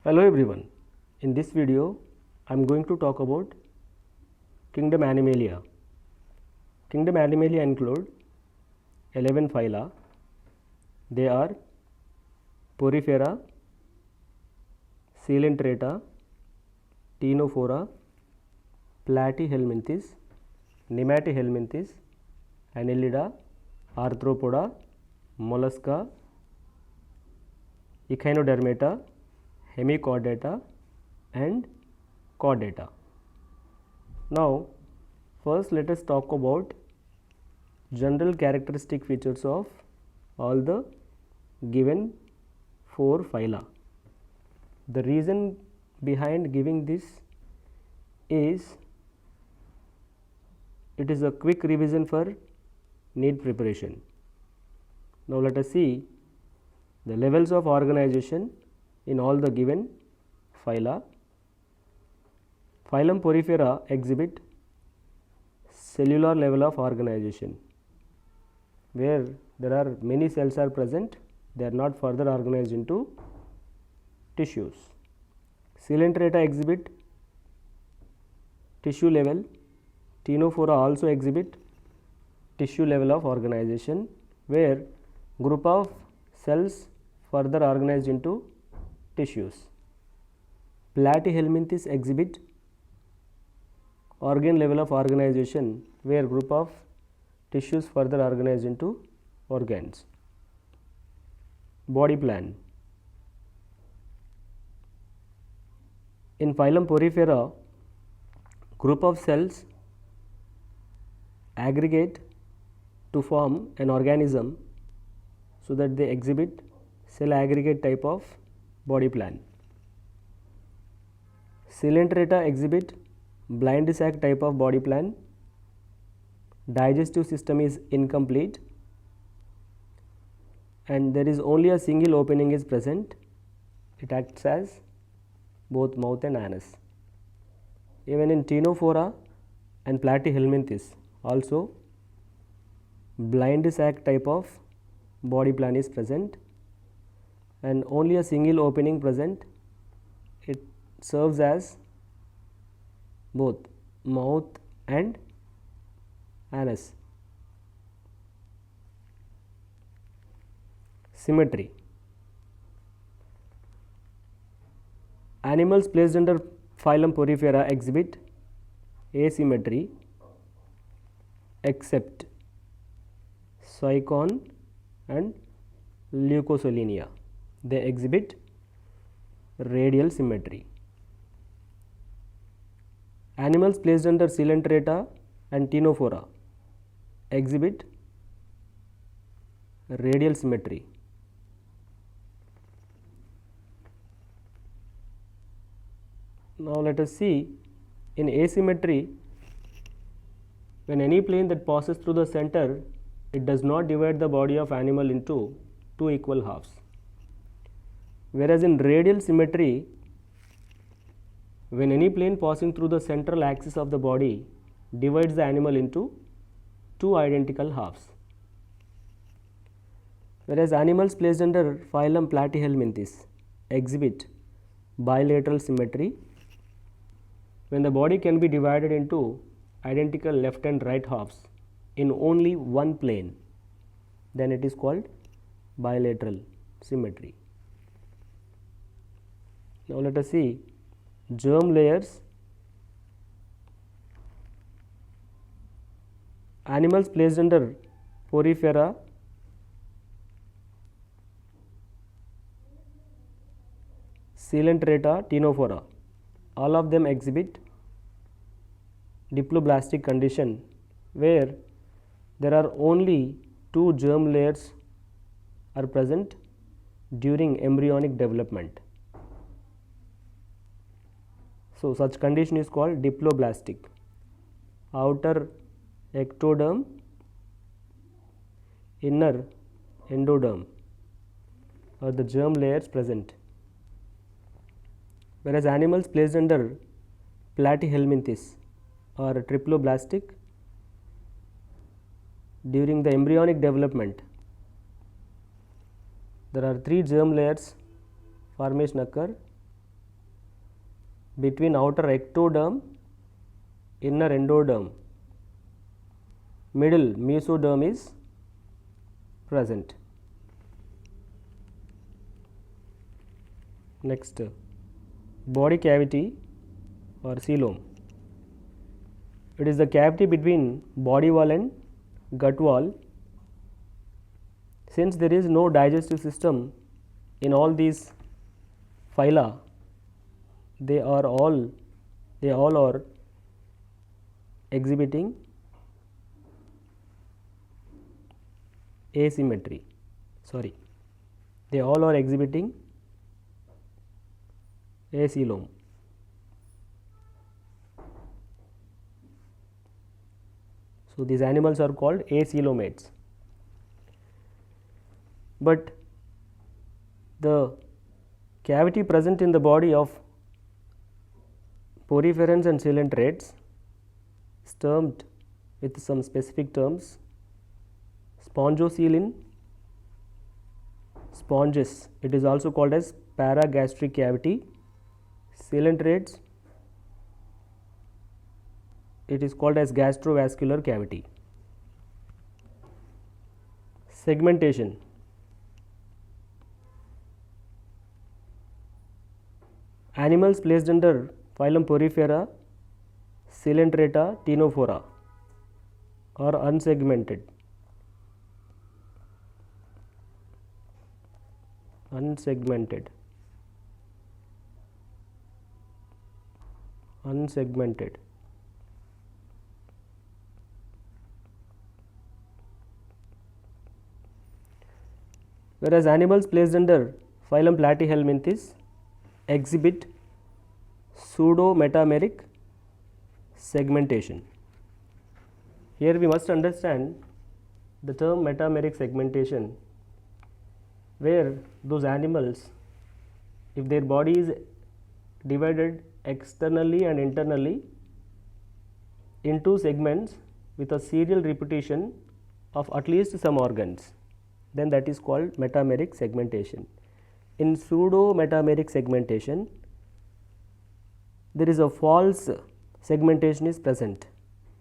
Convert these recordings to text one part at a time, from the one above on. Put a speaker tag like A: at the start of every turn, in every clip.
A: Hello everyone. In this video I am going to talk about kingdom Animalia. Kingdom Animalia include 11 phyla. They are Porifera, Cnidaria, Ctenophora, Platyhelminthes, Helminthes, Annelida, Arthropoda, Mollusca, Echinodermata, Hemichordata and Chordata. Now first let us talk about general characteristic features of all the given 4 phyla. The reason behind giving this is it is a quick revision for NEET preparation. Now let us see the levels of organization in all the given phyla. Phylum Porifera exhibit cellular level of organization, where there are many cells are present, they are not further organized into tissues. Cnidaria exhibit tissue level. Ctenophora also exhibit tissue level of organization, where group of cells further organized into tissues. Platyhelminthes exhibit organ level of organization, where group of tissues further organized into organs. Body plan. In phylum Porifera, group of cells aggregate to form an organism so that they exhibit cell aggregate type of body plan. Cnidaria exhibit blind sac type of body plan. Digestive system is incomplete and there is only a single opening is present. It acts as both mouth and anus. Even in Ctenophora and Platyhelminthes also blind sac type of body plan is present and only a single opening present. It serves as both mouth and anus. Symmetry. Animals placed under phylum Porifera exhibit asymmetry except Sycon and Leucosolenia. They exhibit radial symmetry. Animals placed under Cnidaria and Ctenophora exhibit radial symmetry. Now let us see in asymmetry, when any plane that passes through the center, it does not divide the body of animal into two equal halves. Whereas in radial symmetry, when any plane passing through the central axis of the body divides the animal into two identical halves. Whereas animals placed under phylum Platyhelminthes exhibit bilateral symmetry, when the body can be divided into identical left and right halves in only one plane, then it is called bilateral symmetry. Now let us see germ layers. Animals placed under Porifera Cnidaria, Ctenophora, all of them exhibit diploblastic condition, where there are only two germ layers are present during embryonic development. So such condition is called diploblastic. Outer ectoderm, inner endoderm are the germ layers present. Whereas animals placed under Platyhelminthes are triploblastic. During the embryonic development, there are 3 germ layers formation occur between outer ectoderm, inner endoderm, middle mesoderm is present. Next, body cavity or coelom. It is the cavity between body wall and gut wall. Since there is no digestive system in all these phyla, they all are exhibiting asymmetry. They all are exhibiting acoelom. So these animals are called acoelomates. But the cavity present in the body of poriferans and coelentrates is termed with some specific terms. Spongocoelin, sponges, it is also called as paragastric cavity. Coelentrates, it is called as gastrovascular cavity. Segmentation. Animals placed under phylum Porifera, Coelentrata, Ctenophora are unsegmented. Unsegmented. Whereas animals placed under phylum Platyhelminthes exhibit pseudo-metameric segmentation. Here we must understand the term metameric segmentation, where those animals, if their body is divided externally and internally into segments with a serial repetition of at least some organs, then that is called metameric segmentation. In pseudo-metameric segmentation, there is a false segmentation is present.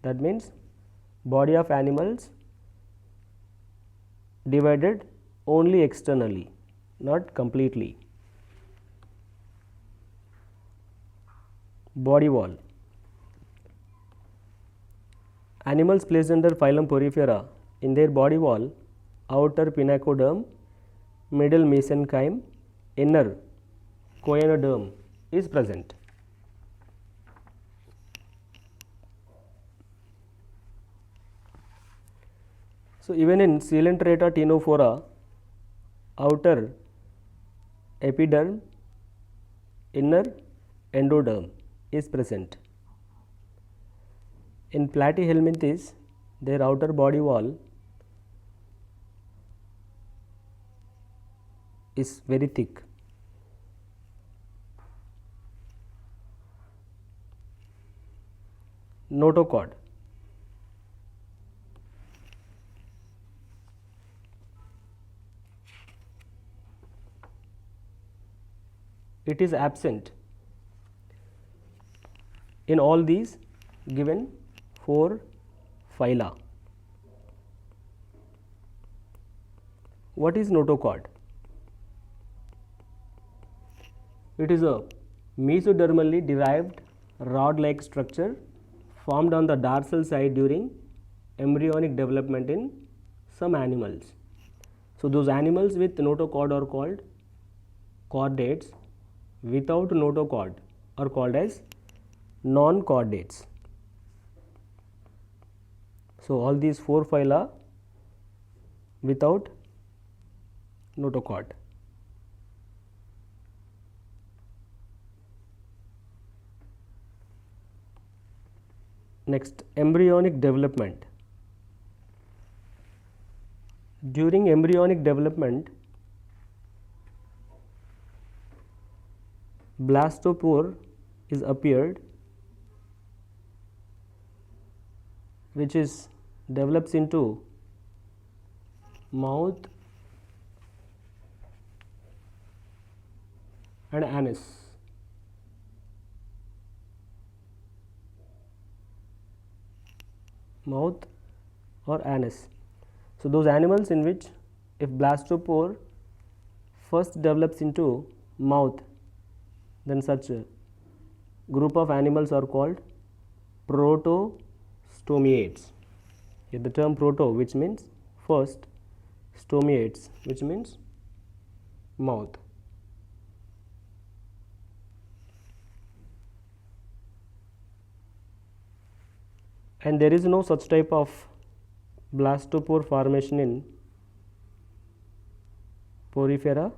A: That means body of animals divided only externally, not completely. Body wall. Animals placed under phylum Porifera, in their body wall, outer pinacoderm, middle mesenchyme, inner choanoderm is present. So even in Coelentrata Ctenophora, outer epiderm, inner endoderm is present. In Platyhelminthes, their outer body wall is very thick. Notochord. It is absent in all these given 4 phyla. What is notochord? It is a mesodermally derived rod-like structure formed on the dorsal side during embryonic development in some animals. So those animals with notochord are called chordates. Without notochord are called as non-chordates. So all these 4 phyla without notochord. Next, embryonic development. During embryonic development, blastopore is appeared, which is develops into mouth and anus. mouth or anus. So, those animals in which if blastopore first develops into mouth, then such a group of animals are called protostomiates. Here the term proto, which means first, stomiates, which means mouth. And there is no such type of blastopore formation in Porifera,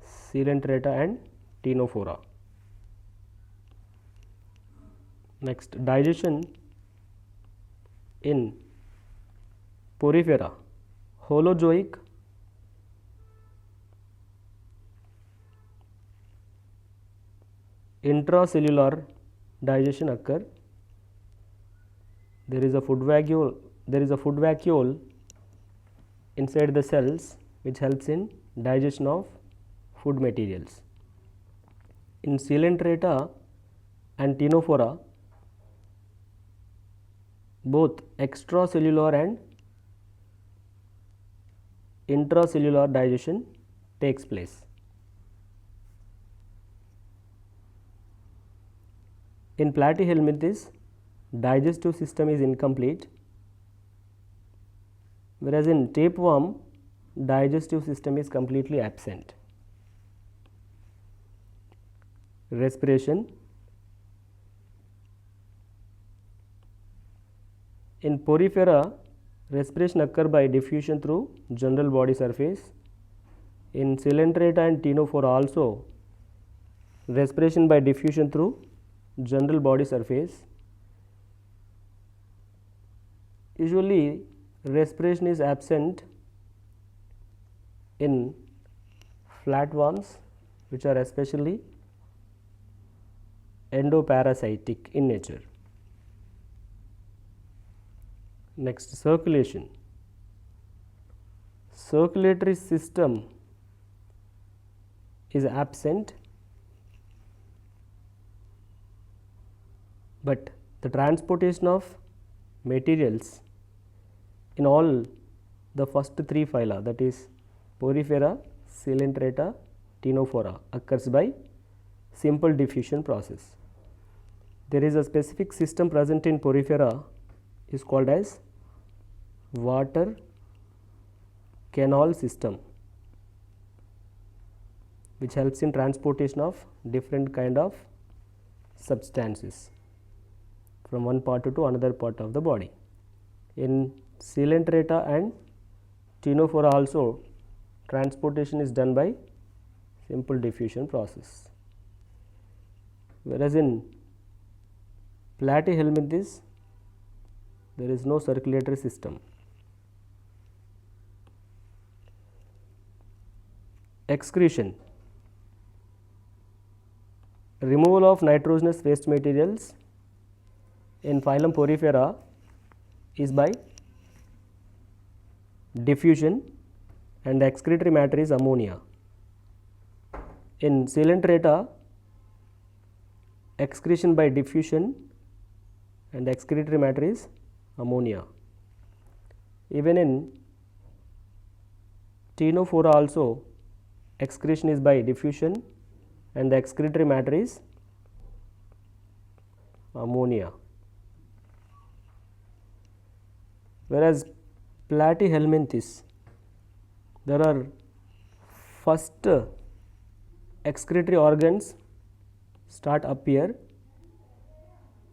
A: Cnidaria and Ctenophora. Next, digestion in Porifera, holozoic intracellular digestion occur. There is a food vacuole inside the cells which helps in digestion of food materials. In Cnidaria and Ctenophora, both extracellular and intracellular digestion takes place. In Platyhelminthes, digestive system is incomplete, whereas in tapeworm, digestive system is completely absent. Respiration. In Porifera, respiration occur by diffusion through general body surface. In Cnidaria and Ctenophora also, respiration by diffusion through general body surface. Usually, respiration is absent in flatworms, which are especially endoparasitic in nature. Next, circulation. Circulatory system is absent, but the transportation of materials in all the first three phyla, that is Porifera, Cnidaria, Ctenophora, occurs by simple diffusion process. There is a specific system present in Porifera is called as water canal system, which helps in transportation of different kind of substances from one part to another part of the body. In Cnidaria and Ctenophora also, transportation is done by simple diffusion process, whereas in Platyhelminthes there is no circulatory system. Excretion. Removal of nitrogenous waste materials in phylum Porifera is by diffusion, and the excretory matter is ammonia. In Cnidaria, excretion by diffusion and the excretory matter is ammonia. Even in Ctenophora also, excretion is by diffusion and the excretory matter is ammonia. Whereas Platyhelminthes, there are first excretory organs start appear,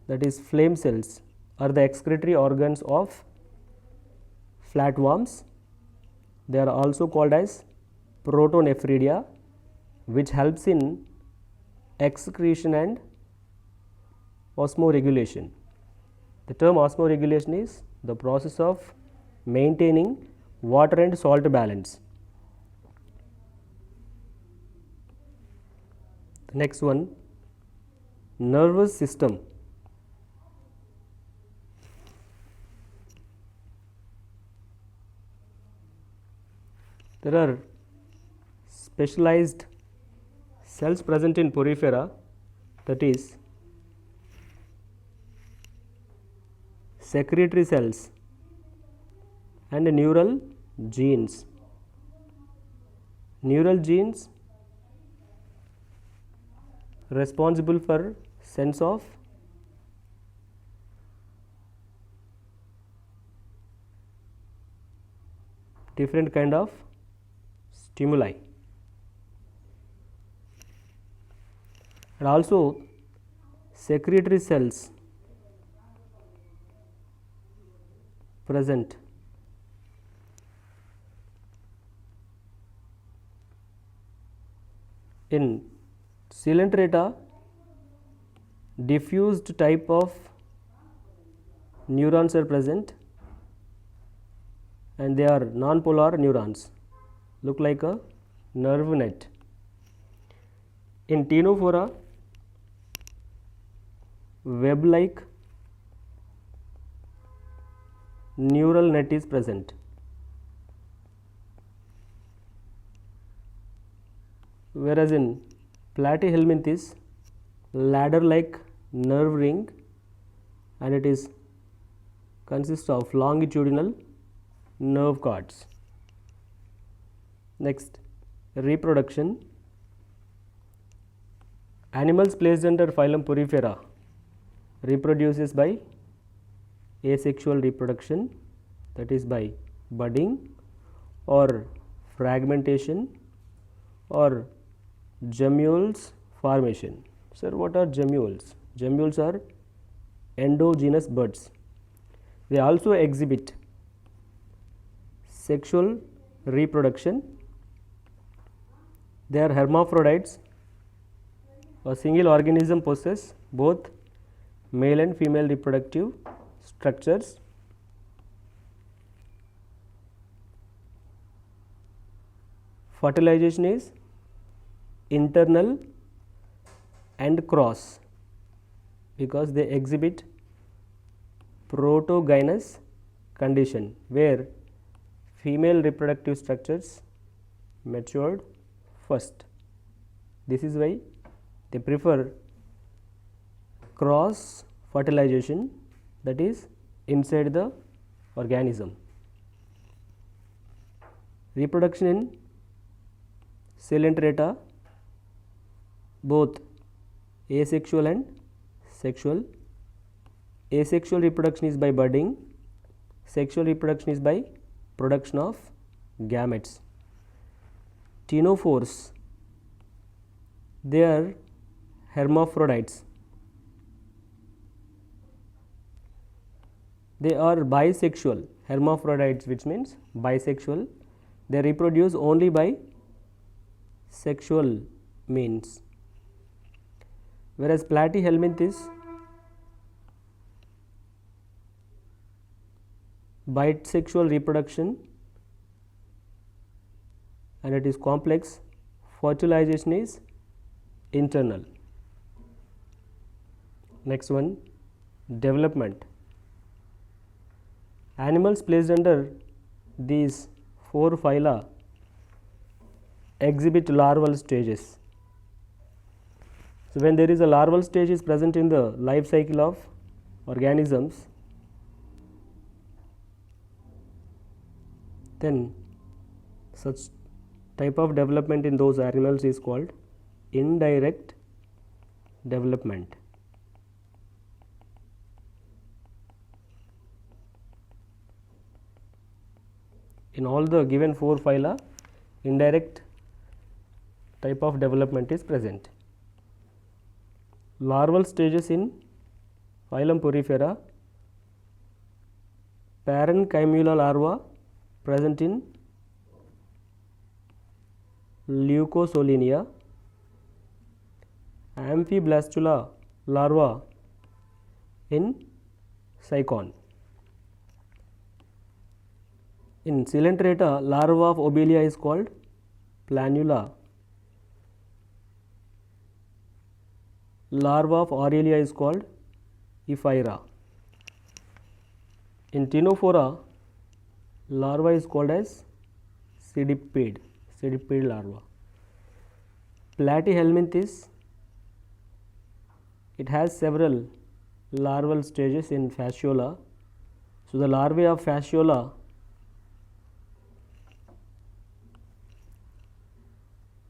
A: that is flame cells are the excretory organs of flatworms. They are also called as protonephridia, which helps in excretion and osmoregulation. The term osmoregulation is the process of maintaining water and salt balance. The next one, nervous system. There are specialized cells present in Porifera, that is secretory cells and neural genes. Neural genes responsible for sense of different kind of stimuli, and also secretory cells present in Coelenterata. Diffused type of neurons are present, and they are non-polar neurons, look like a nerve net. In Ctenophora, web-like neural net is present, whereas in Platyhelminthes, ladder-like nerve ring, and it is consists of longitudinal nerve cords. Next, reproduction. Animals placed under phylum Porifera reproduces by asexual reproduction, that is by budding or fragmentation or gemmules formation. Sir, what are gemmules? Gemmules are endogenous buds. They also exhibit sexual reproduction. They are hermaphrodites. A single organism possesses both male and female reproductive structures. Fertilization is internal and cross because they exhibit protogynous condition where female reproductive structures matured first. This is why they prefer cross fertilization, that is inside the organism. Reproduction in Coelenterata, both asexual and sexual. Asexual reproduction is by budding, sexual reproduction is by production of gametes. Ctenophores, they are hermaphrodites. They are bisexual hermaphrodites, which means bisexual. They reproduce only by sexual means, whereas Platyhelminthes bisexual reproduction and it is complex. Fertilization is internal. Next one, development. Animals placed under these four phyla exhibit larval stages. So, when there is a larval stage is present in the life cycle of organisms, then such type of development in those animals is called indirect development. In all the given four phyla, indirect type of development is present. Larval stages in phylum Porifera, parenchyma larva present in Leucosolenia, amphiblastula larva in Sycon. In Coelenterata, larva of Obelia is called planula. Larva of Aurelia is called Ephyra. In Ctenophora, larva is called as Cydipede larva. Platyhelminthes, it has several larval stages in Fasciola, So, the larvae of Fasciola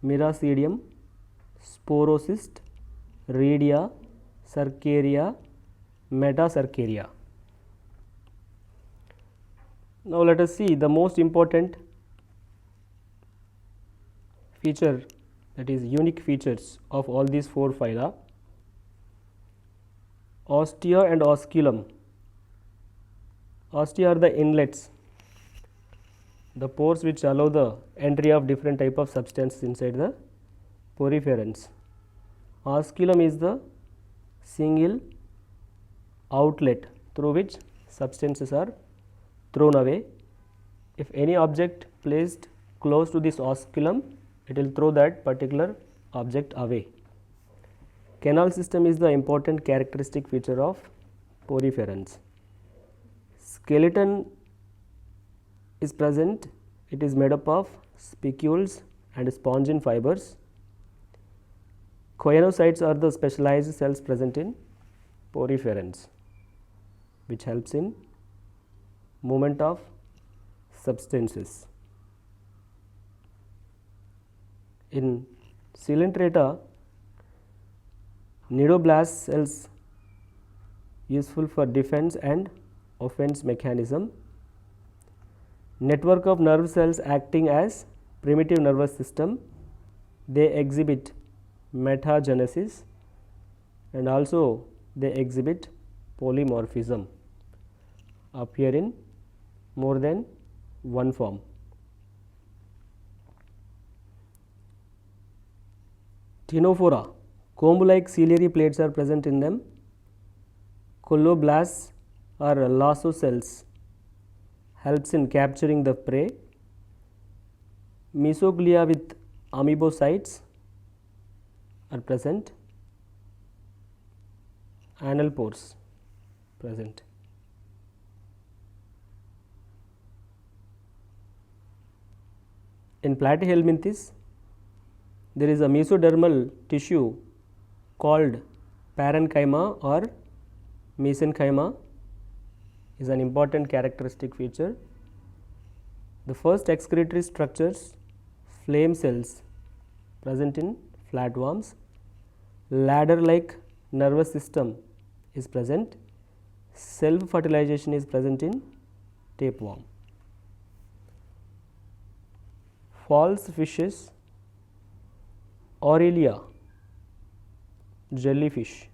A: miracidium, sporocyst, rhedia, cercaria, metacercaria. Now, let us see the most important feature, that is unique features of all these 4 phyla. Ostia and osculum. Ostia are the inlets, the pores which allow the entry of different type of substances inside the poriferans. Osculum is the single outlet through which substances are thrown away. If any object placed close to this osculum, it will throw that particular object away. Canal system is the important characteristic feature of poriferans. Skeleton is present. It is made up of spicules and spongin fibers. Choanocytes are the specialized cells present in poriferans, which helps in movement of substances. In Coelenterata, nidoblast cells useful for defense and offense mechanism. Network of nerve cells acting as primitive nervous system. They exhibit metagenesis and also they exhibit polymorphism, appear in more than one form. Ctenophora, comb-like ciliary plates are present in them. Colloblasts are lasso cells, helps in capturing the prey. Mesoglia with amoebocytes are present. Anal pores present. In Platyhelminthes, there is a mesodermal tissue called parenchyma or mesenchyma, is an important characteristic feature. The first excretory structures, flame cells present in flatworms. Ladder like nervous system is present. Self fertilization is present in tapeworm. False fishes, Aurelia, jellyfish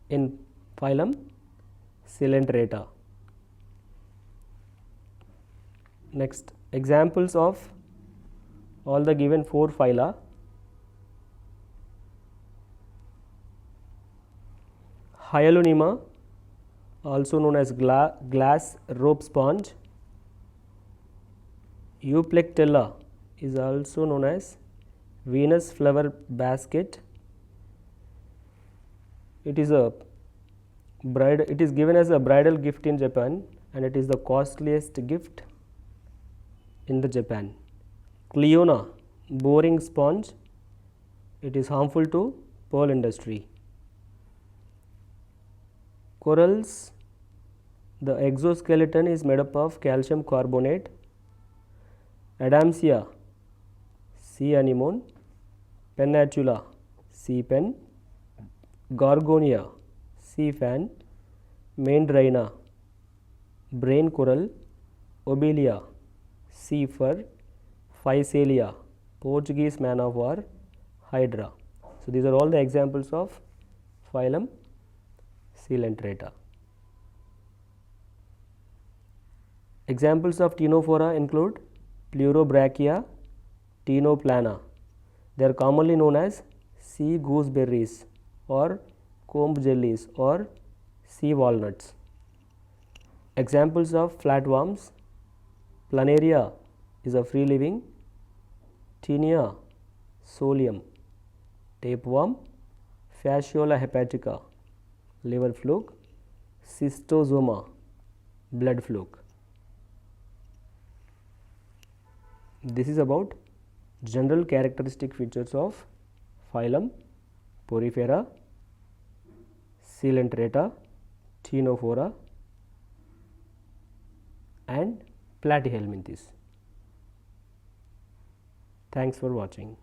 A: in phylum Coelenterata. Next, examples of all the given 4 phyla. Hyalonema, also known as glass rope sponge. Euplectella is also known as Venus flower basket. It is given as a bridal gift in Japan and it is the costliest gift in the Japan. Cleona, boring sponge. It is harmful to pearl industry. Corals, the exoskeleton is made up of calcium carbonate. Adamsia, sea anemone. Pennatula, sea pen. Gorgonia, sea fan. Mandrina, brain coral. Obelia, sea fur. Physalia, Portuguese man of war. Hydra. So, these are all the examples of phylum Coelenterata. Examples of Ctenophora include Pleurobrachia, Ctenoplana. They are commonly known as sea gooseberries or comb jellies or sea walnuts. Examples of flatworms: Planaria is a free living. Tinea, solium. Tapeworm, Fasciola hepatica, liver fluke. Cystosoma, blood fluke. This is about general characteristic features of phylum Porifera, Coelenterata, Ctenophora and Platyhelminthes. Thanks for watching.